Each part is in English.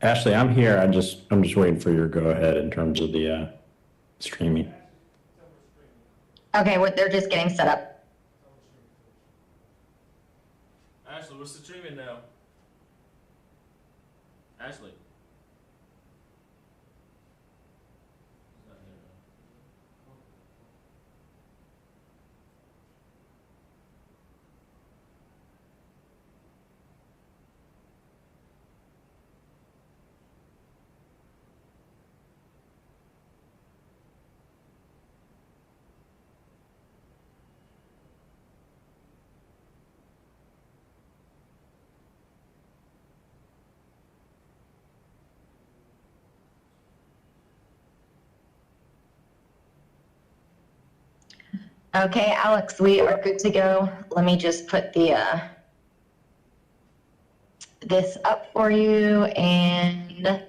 Ashley, I'm here. I'm just waiting for your go ahead in terms of the streaming. Okay, they're just getting set up. Ashley, we're streaming now. Ashley. Okay, Alex, we are good to go. Let me just put the this up for you, and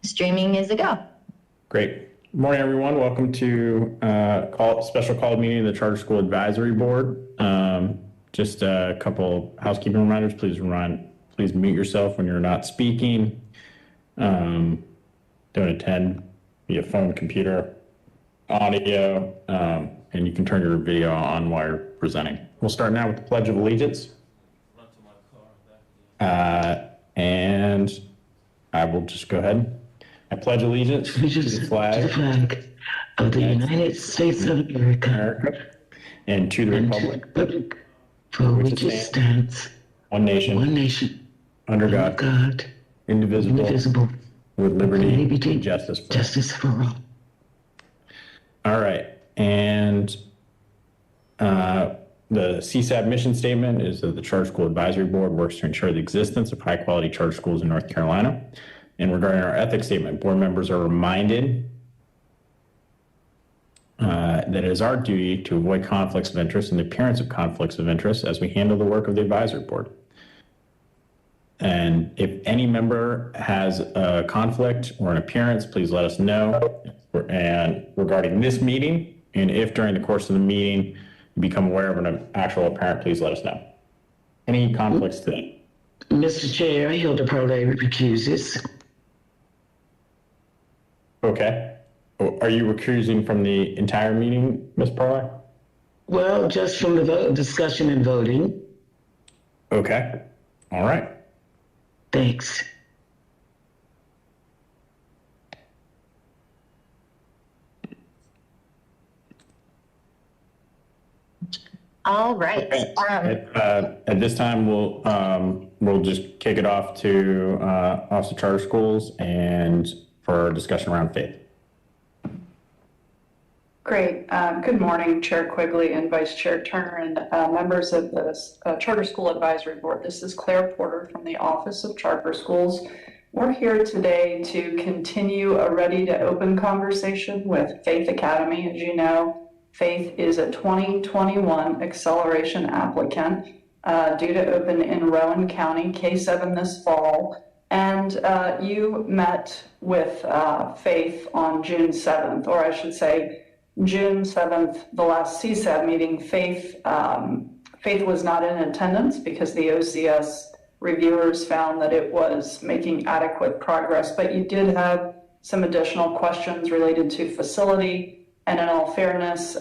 streaming is a go. Great. Good morning, everyone. Welcome to special call meeting of the Charter School Advisory Board. Just a couple housekeeping reminders. Please mute yourself when you're not speaking. Don't attend via phone, computer, audio, and you can turn your video on while you're presenting. We'll start now with the Pledge of Allegiance. And I will just go ahead. I pledge allegiance to the flag of the United States of America and to the republic for which it stands, one nation, under God, indivisible, with liberty and justice for all. All right, and the CSAB mission statement is that the Charter School Advisory Board works to ensure the existence of high-quality charter schools in North Carolina. And regarding our ethics statement, board members are reminded that it is our duty to avoid conflicts of interest and the appearance of conflicts of interest as we handle the work of the advisory board. And if any member has a conflict or an appearance, please let us know. And regarding this meeting, and if during the course of the meeting you become aware of an actual apparent, please let us know. Any conflicts today? Mr. Chair, Hilda Prole recuses. Okay. Are you recusing from the entire meeting, Ms. Perley? Well, just from the discussion and voting. Okay. All right. Thanks. All right. Okay. At this time, we'll just kick it off to Office of Charter Schools and for discussion around faith. Great. Good morning, Chair Quigley and Vice Chair Turner and members of the Charter School Advisory Board. This is Claire Porter from the Office of Charter Schools. We're here today to continue a ready to open conversation with Faith Academy. As you know, Faith is a 2021 acceleration applicant due to open in Rowan County, K7 this fall. And you met with Faith on June 7th, or I should say June 7th, the last CSAB meeting. Faith was not in attendance because the OCS reviewers found that it was making adequate progress, but you did have some additional questions related to facility, and in all fairness,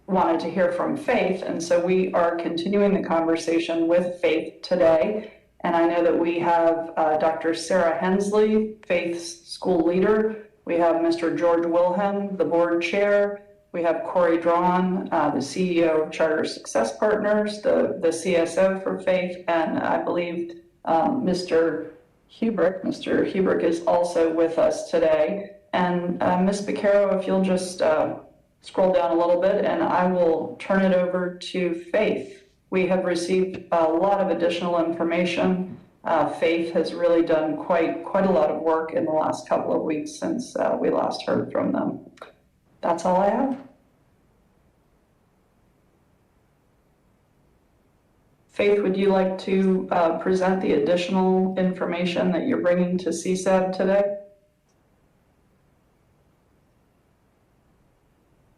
wanted to hear from Faith. And so we are continuing the conversation with Faith today. And I know that we have Dr. Sarah Hensley, Faith's school leader. We have Mr. George Wilhelm, the board chair. We have Corey Drawn, the CEO of Charter Success Partners, the CSO for Faith, and I believe Mr. Hubrick. Mr. Hubrick is also with us today. And Ms. Beccaro, if you'll just scroll down a little bit, and I will turn it over to Faith. We have received a lot of additional information. Faith has really done quite a lot of work in the last couple of weeks since we last heard from them. That's all I have. Faith, would you like to present the additional information that you're bringing to CSAB today?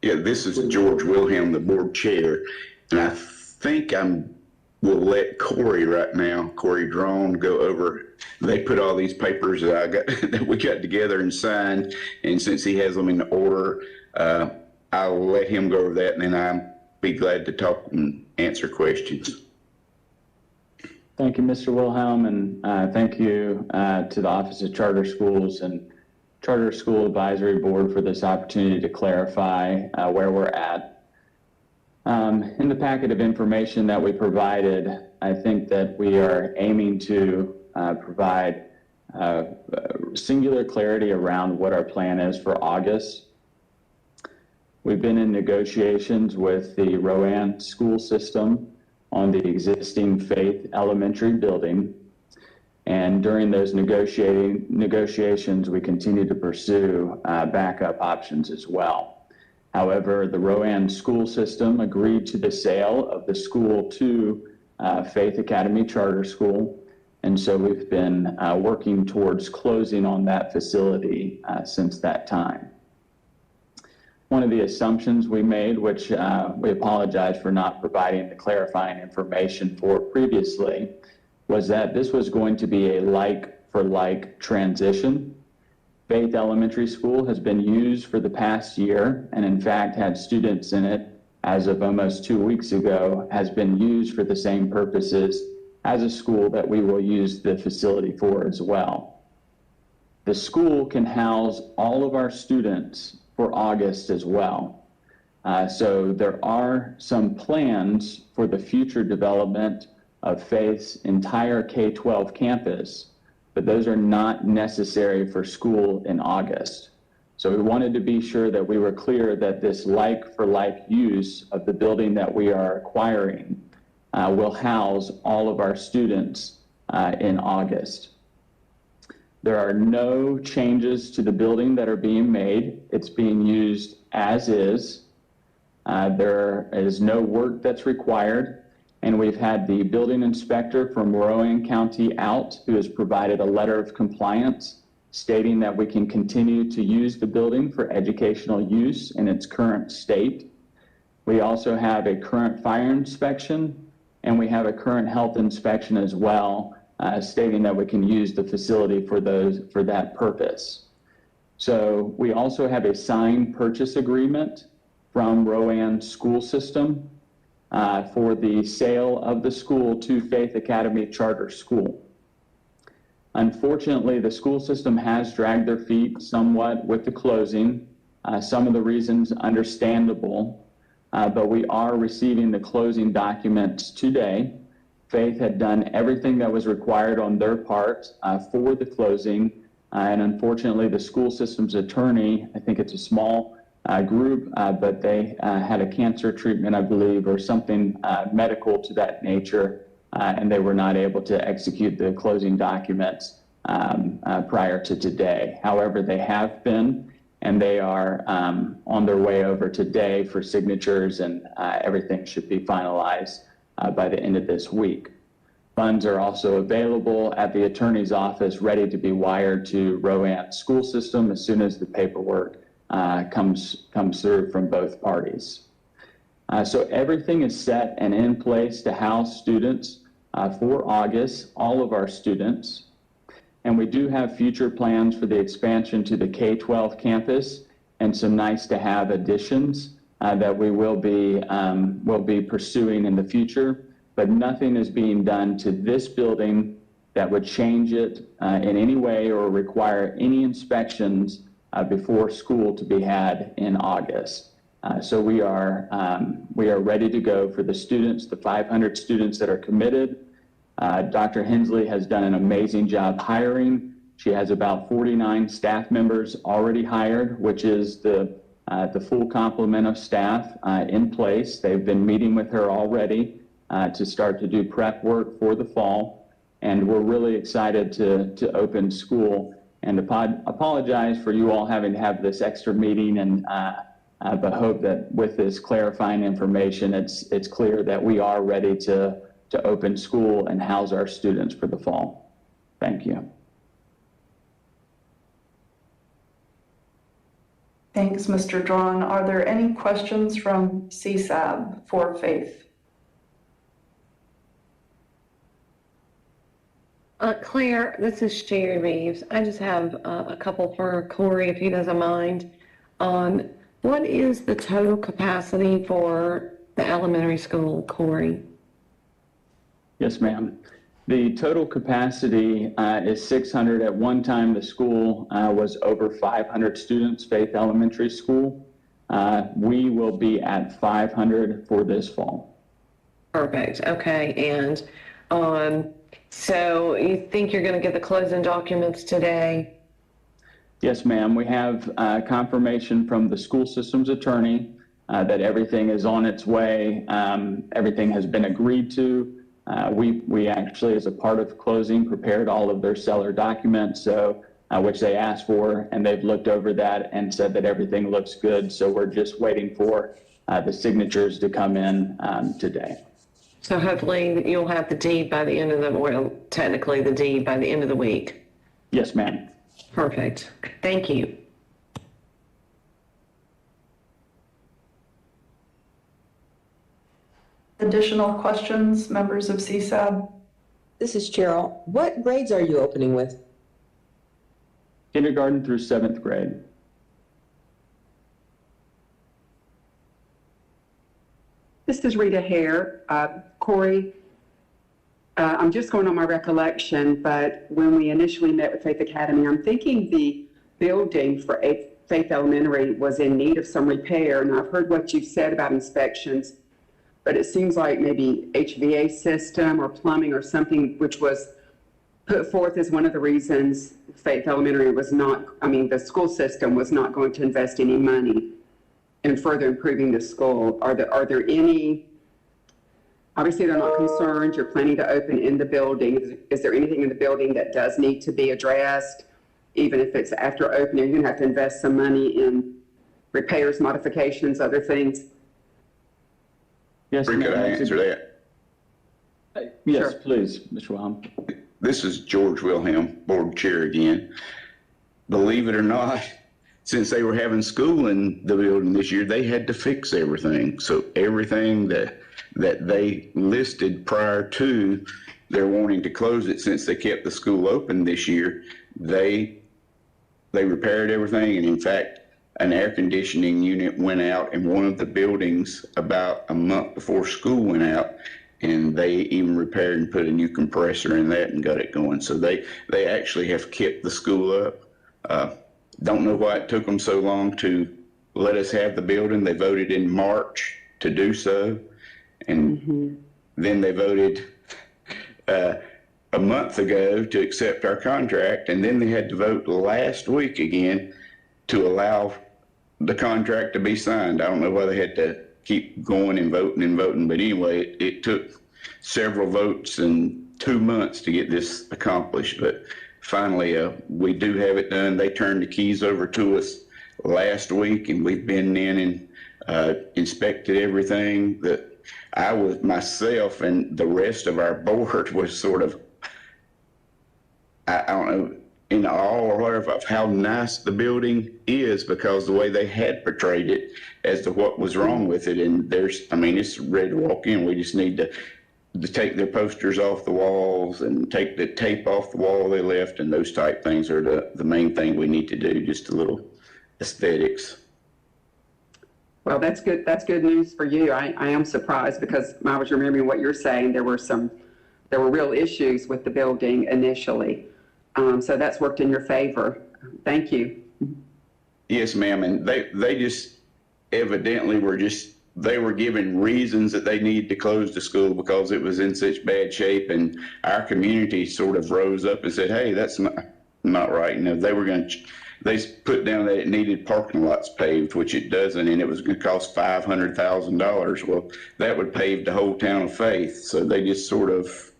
Yeah, this is George Wilhelm, the board chair, and I think I'm we'll let Corey right now, Corey Drone, go over. They put all these papers that I got that we got together and signed, and since he has them in order, I'll let him go over that, and then I'll be glad to talk and answer questions. Thank you, Mr. Wilhelm, and thank you to the Office of Charter Schools and Charter School Advisory Board for this opportunity to clarify where we're at. In the packet of information that we provided, I think that we are aiming to provide singular clarity around what our plan is for August. We've been in negotiations with the Rowan school system on the existing Faith Elementary building. And during those negotiations, we continue to pursue backup options as well. However, the Rowan school system agreed to the sale of the school to Faith Academy Charter School. And so we've been working towards closing on that facility since that time. One of the assumptions we made, which we apologize for not providing the clarifying information for previously, was that this was going to be a like-for-like transition. Faith Elementary School has been used for the past year, and in fact had students in it as of almost 2 weeks ago, has been used for the same purposes as a school that we will use the facility for as well. The school can house all of our students for August as well. So there are some plans for the future development of Faith's entire K-12 campus, but those are not necessary for school in August. So we wanted to be sure that we were clear that this like-for-like use of the building that we are acquiring will house all of our students in August. There are no changes to the building that are being made. It's being used as is. There is no work that's required. And we've had the building inspector from Rowan County out, who has provided a letter of compliance stating that we can continue to use the building for educational use in its current state. We also have a current fire inspection, and we have a current health inspection as well, stating that we can use the facility for that purpose. So we also have a signed purchase agreement from Rowan School System for the sale of the school to Faith Academy Charter School. Unfortunately, the school system has dragged their feet somewhat with the closing. Some of the reasons understandable, but we are receiving the closing documents today. Faith had done everything that was required on their part for the closing, and unfortunately the school system's attorney, I think it's a small group, but they had a cancer treatment, I believe, or something medical to that nature, and they were not able to execute the closing documents prior to today. However, they have been, and they are on their way over today for signatures, and everything should be finalized by the end of this week. Funds are also available at the attorney's office, ready to be wired to Rowan School System as soon as the paperwork comes through from both parties. So everything is set and in place to house students for August, all of our students. And we do have future plans for the expansion to the K-12 campus and some nice to have additions that we will be pursuing in the future, but nothing is being done to this building that would change it in any way or require any inspections before school to be had in August. So we are ready to go for the students, the 500 students that are committed. Dr. Hensley has done an amazing job hiring. She has about 49 staff members already hired, which is the full complement of staff in place. They've been meeting with her already to start to do prep work for the fall. And we're really excited to open school, and apologize for you all having to have this extra meeting, and but hope that with this clarifying information, it's clear that we are ready to open school and house our students for the fall. Thank you. Thanks, Mr. Drawn. Are there any questions from CSAB for Faith? Claire, this is Sherry Reeves. I just have a couple for Corey, if he doesn't mind. What is the total capacity for the elementary school, Corey? Yes, ma'am. The total capacity is 600. At one time, the school was over 500 students, Faith Elementary School. We will be at 500 for this fall. Perfect. Okay. And so you think you're going to get the closing documents today? Yes, ma'am. We have confirmation from the school systems attorney that everything is on its way. Everything has been agreed to. We actually, as a part of closing, prepared all of their seller documents, so which they asked for, and they've looked over that and said that everything looks good. So we're just waiting for the signatures to come in today. So hopefully you'll have the deed by the end of technically the deed by the end of the week. Yes, ma'am. Perfect. Thank you. Additional questions, members of CSAB? This is Cheryl. What grades are you opening with? Kindergarten through 7th grade. This is Rita Hare. Corey, I'm just going on my recollection, but when we initially met with Faith Academy, I'm thinking the building for Faith Elementary was in need of some repair, and I've heard what you've said about inspections, but it seems like maybe HVA system or plumbing or something which was put forth as one of the reasons Faith Elementary was not, the school system was not going to invest any money in further improving the school. Are there any, obviously they're not concerned, you're planning to open in the building. Is there anything in the building that does need to be addressed? Even if it's after opening, you're gonna have to invest some money in repairs, modifications, other things? Yes, Could I answer that? Yes, Sure. please, Mr. Wilhelm. This is George Wilhelm, board chair again. Believe it or not, since they were having school in the building this year, they had to fix everything. So everything that they listed prior to their wanting to close it, since they kept the school open this year, they repaired everything. And in fact, an air conditioning unit went out in one of the buildings about a month before school went out, and they even repaired and put a new compressor in that and got it going. So they actually have kept the school up. Don't know why it took them so long to let us have the building. They voted in March to do so, and then they voted a month ago to accept our contract, and then they had to vote last week again to allow the contract to be signed. I don't know why they had to keep going and voting, but anyway, it took several votes and 2 months to get this accomplished, but finally we do have it done. They turned the keys over to us last week, and we've been in and inspected everything. That I was myself and the rest of our board was sort of, I don't know, in awe or whatever of how nice the building is, because the way they had portrayed it as to what was wrong with it. And it's ready to walk in. We just need to take their posters off the walls and take the tape off the wall they left, and those type things are the main thing we need to do, just a little aesthetics. Well, that's good. That's good news for you. I am surprised, because I was remembering what you're saying. There were real issues with the building initially. So that's worked in your favor. Thank you. Yes, ma'am. And they just evidently they were given reasons that they needed to close the school because it was in such bad shape. And our community sort of rose up and said, hey, that's not right. They put down that it needed parking lots paved, which it doesn't, and it was going to cost $500,000. Well, that would pave the whole town of Faith. So they just sort of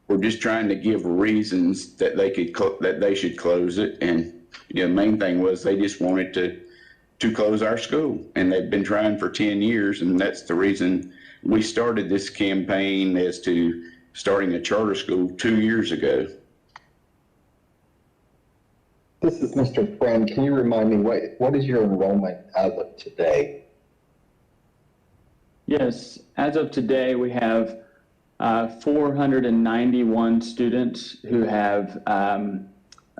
were just trying to give reasons that they should close it. And the main thing was they just wanted to close our school, and they've been trying for 10 years, and that's the reason we started this campaign as to starting a charter school 2 years ago. This is Mr. Friend. Can you remind me what is your enrollment as of today? Yes, as of today, we have 491 students who have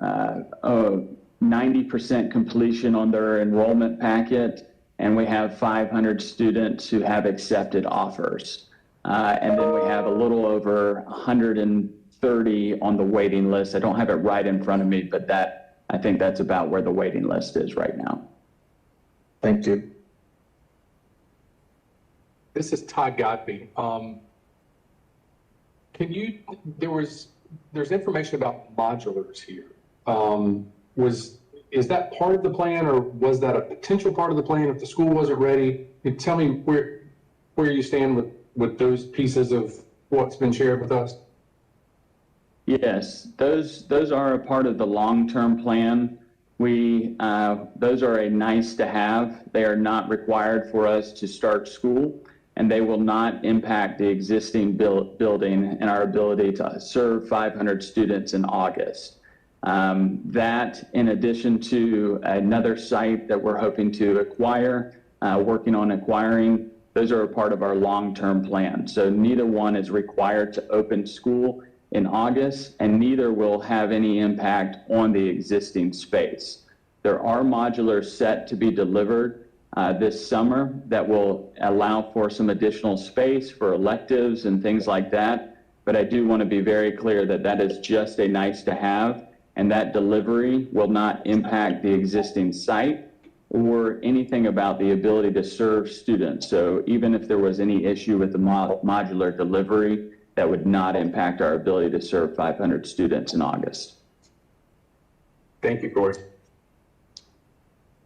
90% completion on their enrollment packet, and we have 500 students who have accepted offers. And then we have a little over 130 on the waiting list. I don't have it right in front of me, but I think that's about where the waiting list is right now. Thank you. This is Todd Godby. There's information about modulars here. Is that part of the plan, or was that a potential part of the plan if the school wasn't ready? Can you tell me where you stand with those pieces of what's been shared with us? Yes, those are a part of the long-term plan. Those are a nice to have. They are not required for us to start school, and they will not impact the existing building and our ability to serve 500 students in August. That, in addition to another site that we're hoping to acquire, working on acquiring, those are a part of our long-term plan. So neither one is required to open school in August, and neither will have any impact on the existing space. There are modulars set to be delivered this summer that will allow for some additional space for electives and things like that. But I do want to be very clear that that is just a nice to have, and that delivery will not impact the existing site or anything about the ability to serve students. So even if there was any issue with the modular delivery, that would not impact our ability to serve 500 students in August. Thank you, Corey.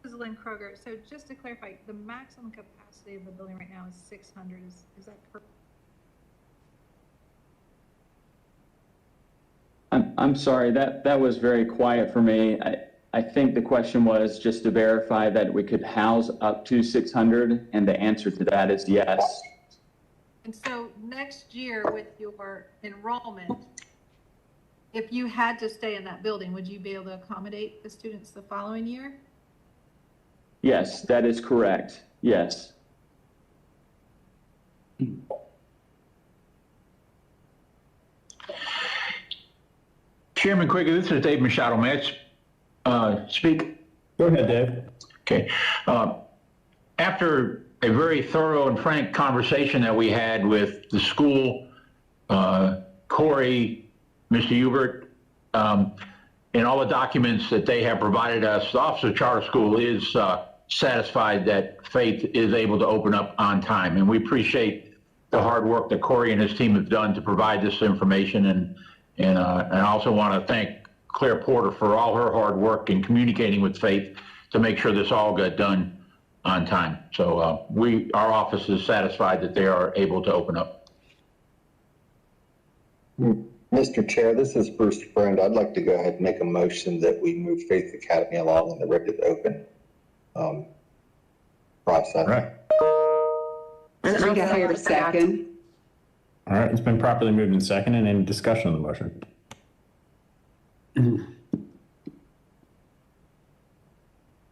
This is Lynn Kroger. So just to clarify, the maximum capacity of the building right now is 600. Is that correct? I'm sorry, that was very quiet for me. I think the question was just to verify that we could house up to 600, and the answer to that is yes. And so next year with your enrollment, if you had to stay in that building, would you be able to accommodate the students the following year? Yes, that is correct. Yes. Chairman Quigley, this is Dave Machado. May I speak? Go ahead, Dave. Okay. After a very thorough and frank conversation that we had with the school, Corey, Mr. Hubert, and all the documents that they have provided us, the Office of Charter School is satisfied that Faith is able to open up on time. And we appreciate the hard work that Corey and his team have done to provide this information. And I also want to thank Claire Porter for all her hard work in communicating with Faith to make sure this all got done on time. So our office is satisfied that they are able to open up. Mr. Chair, this is Bruce Friend. I'd like to go ahead and make a motion that we move Faith Academy along in the ready to open process. All right. Rita Hare, second. All right, it's been properly moved and seconded. Any discussion on the motion?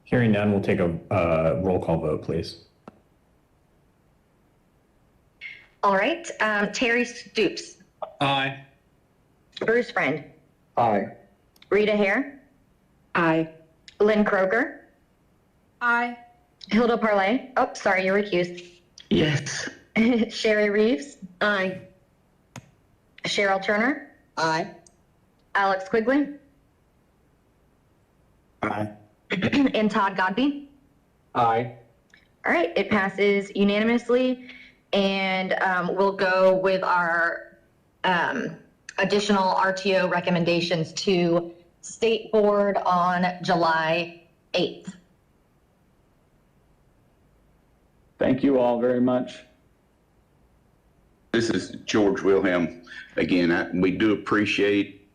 Hearing none, we'll take a roll call vote, please. All right, Terry Stoops. Aye. Bruce Friend. Aye. Rita Hare. Aye. Lynn Kroger. Aye. Hilda Parlay. Oh, sorry, you're recused. Yes. Sherry Reeves. Aye. Cheryl Turner. Aye. Alex Quigley. Aye. And Todd Godby. Aye. All right, it passes unanimously, and we'll go with our additional RTO recommendations to State Board on July 8th. Thank you all very much. This is George Wilhelm. Again, we do appreciate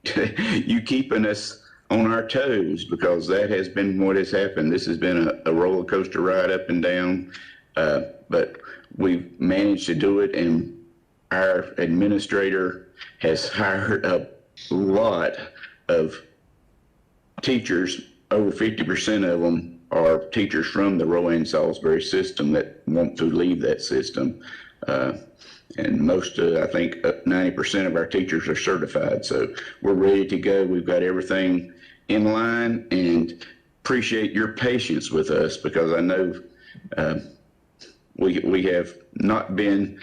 you keeping us on our toes, because that has been what has happened. This has been a roller coaster ride up and down, but we've managed to do it, and our administrator has hired a lot of teachers. Over 50% of them are teachers from the Rowan Salisbury system that want to leave that system. And most, I think 90% of our teachers are certified. So we're ready to go. We've got everything in line, and appreciate your patience with us, because I know we have not been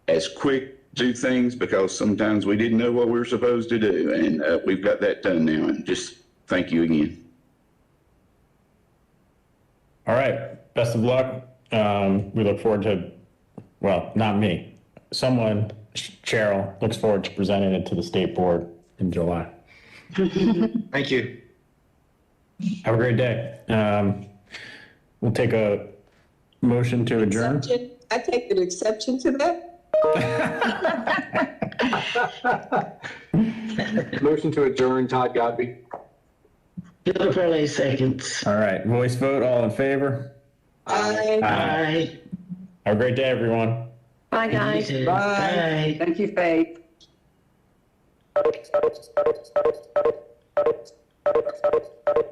as quick to things because sometimes we didn't know what we were supposed to do. And we've got that done now. And just thank you again. All right. Best of luck. We look forward to, well, not me. Someone, Cheryl, looks forward to presenting it to the state board in July. Thank you. Have a great day. We'll take a motion to adjourn. I take an exception to that. Motion to adjourn, Todd Godby. Bill Fairley seconds. All right. Voice vote. All in favor? Aye. Aye. Have a great day, everyone. Bye, guys. Bye. Thank you, Faith. Bye.